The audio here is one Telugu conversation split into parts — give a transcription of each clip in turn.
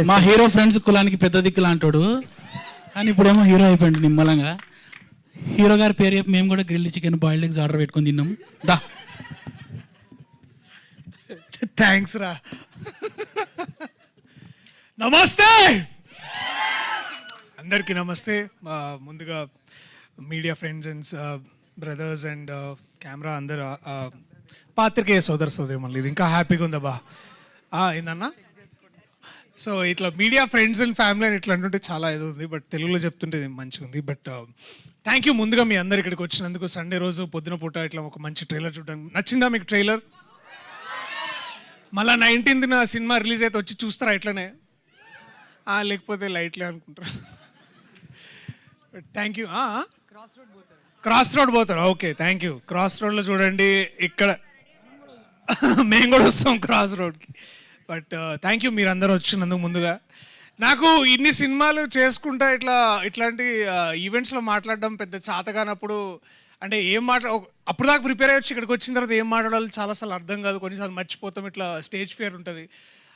మా హీరో ఫ్రెండ్స్ కులానికి పెద్ద దిక్కులా అంటాడు, కానీ ఇప్పుడేమో హీరో అయిపోయింది నిమ్మలంగా. హీరో గారి పేరు చెప్పి మేము కూడా grill chicken boiled eggs order పెట్టుకొని తిన్నాం. దా థ్యాంక్స్ రా. నమస్తే అందరికీ నమస్తే. ముందుగా media friends and brothers and camera అందరు పాత్రికేయ సోదరి మళ్ళీ ఇది ఇంకా హ్యాపీగా ఉందా ఏందన్నా. సో ఇట్లా మీడియా ఫ్రెండ్స్ అండ్ ఫ్యామిలీ అని ఇట్లా అంటుంటే చాలా ఇది ఉంది, బట్ తెలుగులో చెప్తుంటే మంచిగా ఉంది. బట్ థ్యాంక్ యూ ముందుగా మీ అందరు ఇక్కడికి వచ్చినందుకు. సండే రోజు పొద్దున పూట ఇట్లా ఒక మంచి ట్రైలర్ చూడడానికి నచ్చిందా మీకు ట్రైలర్? మళ్ళీ 19th సినిమా రిలీజ్ అయితే వచ్చి చూస్తారా ఇట్లనే, లేకపోతే లైట్లే అనుకుంటారు? Thank you. క్రాస్ రోడ్ పోతారు, ఓకే థ్యాంక్ యూ. క్రాస్ రోడ్లో చూడండి, ఇక్కడ మేము కూడా వస్తాం క్రాస్ రోడ్కి. బట్ థ్యాంక్ యూ మీరు అందరూ వచ్చినందుకు. ముందుగా నాకు ఇన్ని సినిమాలు చేసుకుంటా ఇట్లాంటి ఈవెంట్స్లో మాట్లాడడం పెద్ద చేత కానప్పుడు, అంటే అప్పుడు దాకా ప్రిపేర్ అయ్యొచ్చు, ఇక్కడికి వచ్చిన తర్వాత ఏం మాట్లాడాలి చాలాసార్లు అర్థం కాదు, కొన్నిసార్లు మర్చిపోతాం, ఇట్లా స్టేజ్ ఫియర్ ఉంటుంది.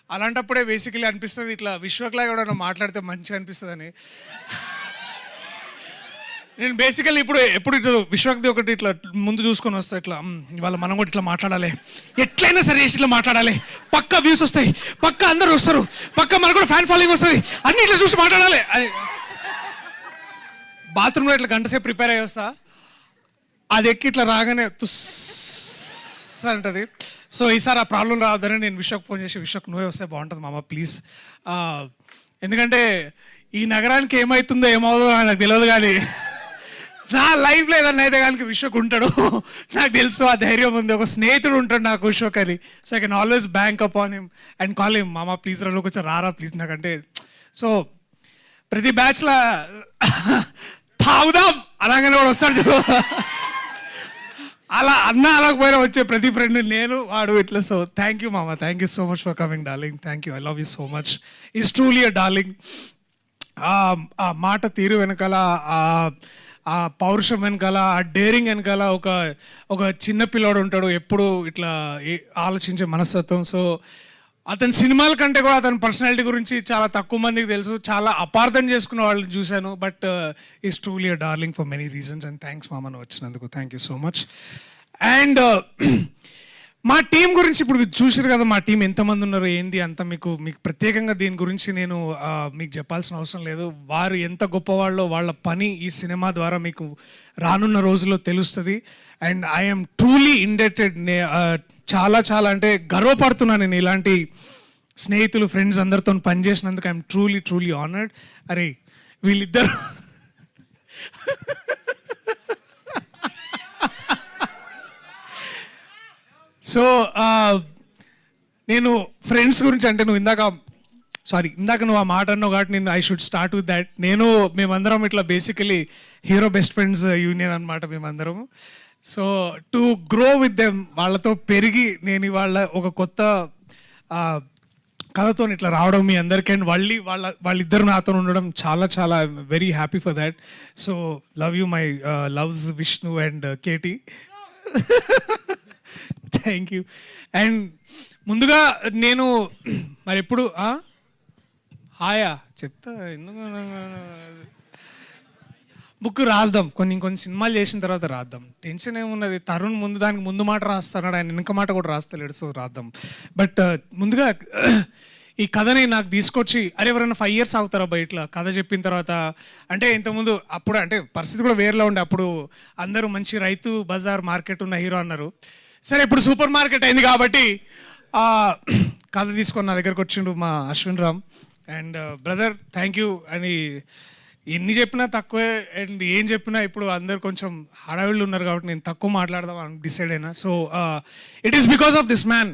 అలాంటప్పుడే బేసికలీ అనిపిస్తుంది ఇట్లా విశ్వక్లా ఎవడన్నా మాట్లాడితే మంచిగా అనిపిస్తుంది అని. నేను బేసికల్లీ ఎప్పుడు ఇట్లా విశ్వక్ది ఒకటి ఇట్లా ముందు చూసుకొని వస్తా, ఇట్లా ఇవాళ మనం కూడా ఇట్లా మాట్లాడాలి, ఎట్లయినా సరే ఇట్లా మాట్లాడాలి, పక్క వ్యూస్ వస్తాయి, పక్క అందరూ వస్తారు, పక్క మనకు కూడా ఫ్యాన్ ఫాలోయింగ్ వస్తుంది, అన్ని ఇట్లా చూసి మాట్లాడాలి అని బాత్రూంలో ఇట్లా గంట సేపు ప్రిపేర్ అయ్యి వస్తా. అది ఎక్కి ఇట్లా రాగానే తుస్ అంటది. సో ఈసారి ఆ ప్రాబ్లం రావద్దని నేను విశ్వకు ఫోన్ చేసి, విశ్వకు నువ్వే వస్తే బాగుంటుంది మామ ప్లీజ్, ఎందుకంటే ఈ నగరానికి ఏమవుతుందో ఏమవుతుందో నాకు తెలియదు, కానీ నా లైఫ్లో ఏదన్నా అయితే కానీ విశ్వకు ఉంటాడు, నాకు తెలుసు, ఆ ధైర్యం ఉంది. ఒక స్నేహితుడు ఉంటాడు నాకు విశ్వక్ అని. So I can always bank up on him and call him మామ ప్లీజ్ రా, కొంచెం రారా ప్లీజ్ నాకంటే. సో ప్రతి బ్యాచ్లో తాగుదాం అలాగనే కూడా వస్తాడు చూడు, అలా అలాగపోయినా వచ్చే ప్రతి ఫ్రెండ్ నేను వాడు ఇట్లా. సో థ్యాంక్ యూ మామ, thank you so much for coming darling, thank you, I love you so much, is truly a darling. ఆ మాట తీరు వెనకాల, ఆ పౌరుషం వెనకాల, ఆ డేరింగ్ వెనకాల ఒక చిన్న పిల్లోడు ఉంటాడు, ఎప్పుడు ఇట్లా ఆలోచించే మనస్తత్వం. సో అతని సినిమాల కంటే కూడా అతని పర్సనాలిటీ గురించి చాలా తక్కువ మందికి తెలుసు, చాలా అపార్థం చేసుకున్న వాళ్ళని చూశాను. But is truly a darling for many reasons and thanks మామను వచ్చినందుకు, thank you so much. And మా టీం గురించి ఇప్పుడు చూసారు కదా, మా టీం ఎంతమంది ఉన్నారు ఏంది అంత మీకు ప్రత్యేకంగా దీని గురించి నేను మీకు చెప్పాల్సిన అవసరం లేదు. వారు ఎంత గొప్పవాళ్ళో వాళ్ళ పని ఈ సినిమా ద్వారా మీకు రానున్న రోజుల్లో తెలుస్తుంది. అండ్ ఐఎమ్ ట్రూలీ ఇండెటెడ్, చాలా చాలా అంటే గర్వపడుతున్నాను నేను ఇలాంటి స్నేహితులు ఫ్రెండ్స్ అందరితో పనిచేసినందుకు. I'm truly truly honoured. అరే వీళ్ళిద్దరు సో నేను ఫ్రెండ్స్ గురించి అంటే ఇందాక నువ్వు ఆ మాట అన్నావు కాబట్టి నేను I should start with that. మేమందరం ఇట్లా basically hero best friends union అనమాట మేమందరము. So to grow with them, వాళ్ళతో పెరిగి నేను ఇవాళ ఒక కొత్త కథతో ఇట్లా రావడం మీ అందరికీ, అండ్ వాళ్ళిద్దరు నాతో ఉండడం చాలా చాలా very happy for that. So love you my loves Vishnu and KT, thank you. And ముందుగా నేను మరి ఎప్పుడు హాయా చెప్తా, ఎందుకు బుక్ రాద్దాం, కొన్ని సినిమాలు చేసిన తర్వాత రాద్దాం, టెన్షన్ ఏమున్నది. తరుణ్ దానికి ముందు మాట రాస్తున్నాడు, ఆయన వెనక మాట కూడా రాస్తలేడు, సో రాద్దాం. బట్ ముందుగా ఈ కథని నాకు తీసుకొచ్చి, అరే ఎవరైనా 5 years అవుతారా బయట కథ చెప్పిన తర్వాత, అంటే ఇంతకుముందు అప్పుడు అంటే పరిస్థితి కూడా వేరేలా ఉండే, అప్పుడు అందరూ మంచి రైతు బజార్ మార్కెట్ ఉన్న హీరో అన్నారు. సరే ఇప్పుడు సూపర్ మార్కెట్ అయింది కాబట్టి కథ తీసుకొని నా దగ్గరకు వచ్చిండు మా Ashwin Ram. And brother thank you అని ఎన్ని చెప్పినా తక్కువే, అండ్ ఏం చెప్పినా ఇప్పుడు అందరు కొంచెం హడావిళ్ళు ఉన్నారు కాబట్టి నేను తక్కువ మాట్లాడదాం అని డిసైడ్ అయినా. So it is because of this man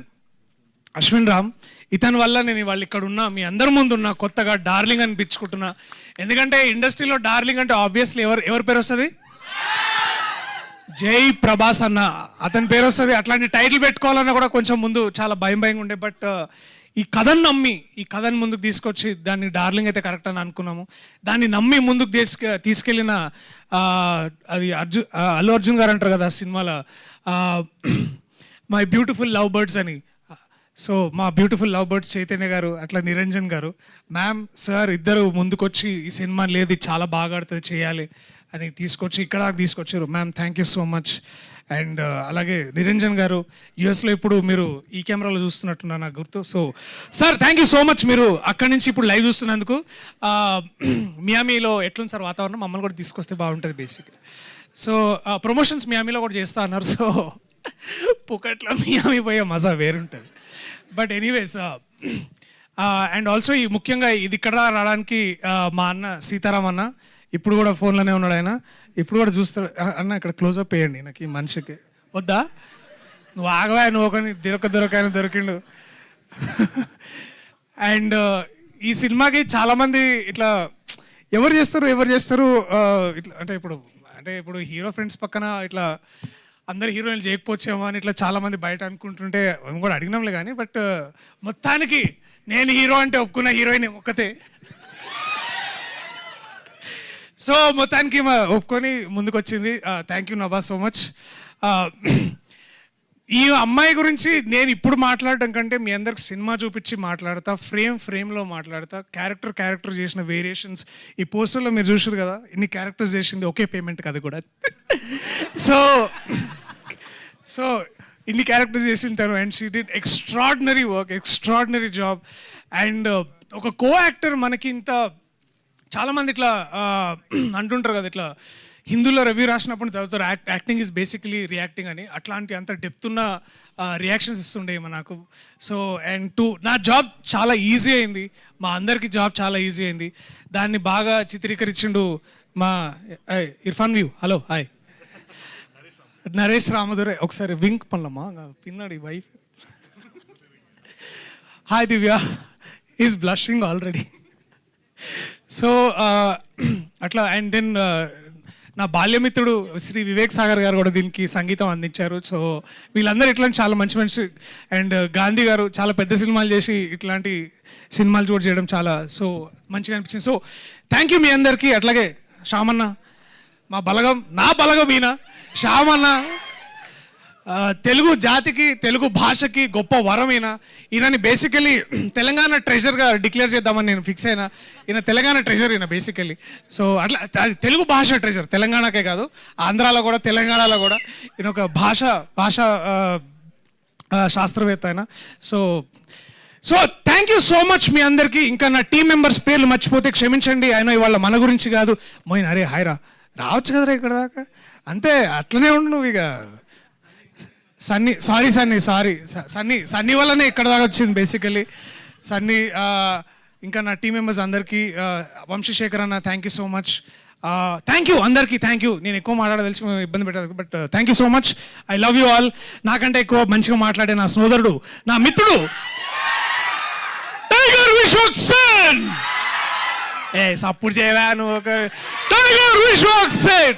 Ashwin Ram. ఇతని వల్ల నేను వాళ్ళు ఇక్కడ ఉన్నా, మీ అందరి ముందు ఉన్నా, కొత్తగా డార్లింగ్ అని పిచ్చుకుంటున్నా. ఎందుకంటే ఇండస్ట్రీలో డార్లింగ్ అంటే ఆబ్వియస్లీ ఎవరి పేరు వస్తుంది? జై ప్రభాస్ అన్న, అతని పేరు వస్తుంది. అట్లాంటి టైటిల్ పెట్టుకోవాలన్నా కూడా కొంచెం ముందు చాలా భయంగా ఉండే. బట్ ఈ కథను నమ్మి ఈ కథను ముందుకు తీసుకొచ్చి దాన్ని డార్లింగ్ అయితే కరెక్ట్ అని అనుకున్నాము. దాన్ని నమ్మి ముందుకు తీసుకెళ్ళిన అది అల్లు అర్జున్ గారు అంటారు కదా సినిమాలో, మై బ్యూటిఫుల్ లవ్ బర్డ్స్ అని. సో మా బ్యూటిఫుల్ లవ్ బర్డ్స్ చైతన్య గారు అట్లా నిరంజన్ గారు, మ్యామ్ సార్ ఇద్దరు ముందుకొచ్చి ఈ సినిమా లేదు ఇది చాలా బాగా ఆడుతుంది చేయాలి అని తీసుకొచ్చి ఇక్కడ తీసుకొచ్చారు. Ma'am thank you so much. And అలాగే నిరంజన్ గారు యుఎస్లో ఇప్పుడు మీరు ఈ కెమెరాలో చూస్తున్నట్టున్నా నాకు గుర్తు. So sir thank you so much, మీరు అక్కడి నుంచి ఇప్పుడు లైవ్ చూస్తున్నందుకు. మియామీలో ఎట్లుంది సార్ వాతావరణం? మమ్మల్ని కూడా తీసుకొస్తే బాగుంటుంది బేసిక్. సో ప్రమోషన్స్ మియామీలో కూడా చేస్తా అన్నారు. సో పుకట్లో మియామీ పోయే మజా వేరుంటుంది. బట్ ఎనీవేస్ అండ్ ఆల్సో ఈ ముఖ్యంగా ఇది ఇక్కడ రావడానికి మా అన్న సీతారాం అన్న ఇప్పుడు కూడా ఫోన్లోనే ఉన్నాడు. ఆయన ఇప్పుడు కూడా చూస్తాడు. అన్న ఇక్కడ క్లోజప్ వేయండి నాకు ఈ మనిషికి. వద్దా? నువ్వు ఆగవా, నువ్వు ఒకని దొరకాయని దొరికిండు. అండ్ ఈ సినిమాకి చాలామంది ఇట్లా ఎవరు చేస్తారు ఇట్లా అంటే ఇప్పుడు హీరో ఫ్రెండ్స్ పక్కన ఇట్లా అందరు హీరోయిన్లు చేయకపోవచ్చేమో అని ఇట్లా చాలామంది బయట అనుకుంటుంటే మేము కూడా అడిగినాంలే కానీ, బట్ మొత్తానికి నేను హీరో అంటే ఒప్పుకున్న హీరోయిన్ ఒక్కతే. సో మొత్తానికి ఒప్పుకొని ముందుకు వచ్చింది. Thank you Nabha so much. ఈ అమ్మాయి గురించి నేను ఇప్పుడు మాట్లాడడం కంటే మీ అందరికి సినిమా చూపించి మాట్లాడతా, ఫ్రేమ్లో మాట్లాడతా, క్యారెక్టర్ చేసిన వేరియేషన్స్. ఈ పోస్టర్లో మీరు చూసారు కదా ఇన్ని క్యారెక్టర్స్ చేసింది ఒకే పేమెంట్కి అది కూడా. సో ఇన్ని క్యారెక్టర్స్ చేసిన తను and she did extraordinary work, extraordinary job. And ఒక కో యాక్టర్ మనకి ఇంత చాలామంది ఇట్లా అంటుంటారు కదా, ఇట్లా హిందీలో రివ్యూ రాసినప్పుడు చదువుతారు యాక్టింగ్ ఈజ్ బేసికలీ రియాక్టింగ్ అని. అట్లాంటి అంత డెప్త్ ఉన్న రియాక్షన్స్ ఇస్తుండే నాకు. సో అండ్ నా జాబ్ చాలా ఈజీ అయింది, మా అందరికీ జాబ్ చాలా ఈజీ అయింది. దాన్ని బాగా చిత్రీకరించిండు మా ఇర్ఫాన్ వ్యూ. హలో హాయ్ నరేష్ రామదురే. ఒకసారి వింక్ పనులమ్మా పిన్నాడు ఈ wife. Hi Divya is blushing already. So అట్లా అండ్ దెన్ నా బాల్యమిత్రుడు శ్రీ వివేక్ సాగర్ గారు కూడా దీనికి సంగీతం అందించారు. సో వీళ్ళందరూ ఇట్లాంటి చాలా మంచి అండ్ గాంధీ గారు చాలా పెద్ద సినిమాలు చేసి ఇట్లాంటి సినిమాలు కూడా చేయడం చాలా సో మంచిగా అనిపించింది. సో థ్యాంక్ యూ మీ అందరికీ. అట్లాగే శ్యామన్న మా బలగం, నా బలగం ఈయన శ్యామన్న తెలుగు జాతికి తెలుగు భాషకి గొప్ప వరం. ఈయనని బేసికలీ తెలంగాణ ట్రెజర్గా డిక్లేర్ చేద్దామని నేను ఫిక్స్ అయినా. ఈయన తెలంగాణ ట్రెజర్ ఈయన బేసికలీ. సో అట్లా తెలుగు భాష ట్రెజర్, తెలంగాణకే కాదు ఆంధ్రాలో కూడా తెలంగాణలో కూడా ఈయన ఒక భాష శాస్త్రవేత్త ఆయన. So thank you so much మీ అందరికీ. ఇంకా నా టీం మెంబర్స్ పేర్లు మర్చిపోతే క్షమించండి. ఆయన ఇవాళ మన గురించి కాదు. మోయిన్ అరే హాయ్రా రావచ్చు కదరా ఇక్కడ దాకా, అంతే అట్లనే ఉండు నువ్వు. ఇక సన్నీ వల్లనే ఇక్కడ దాకా వచ్చింది బేసికలీ సన్నీ. ఇంకా నా టీం మెంబర్స్ అందరికీ, వంశీశేఖర్ అన్న thank you so much. Thank you అందరికీ, థ్యాంక్ యూ. నేను ఎక్కువ మాట్లాడదలిసి ఇబ్బంది పెట్టదు, but thank you so much. I love you all. నాకంటే ఎక్కువ మంచిగా మాట్లాడే నా సోదరుడు, నా మిత్రుడు టైగర్ విశ్వక్ సేన్. సపోర్ట్ చేయవా నువ్వు? ఒక టైగర్ విశ్వక్ సేన్.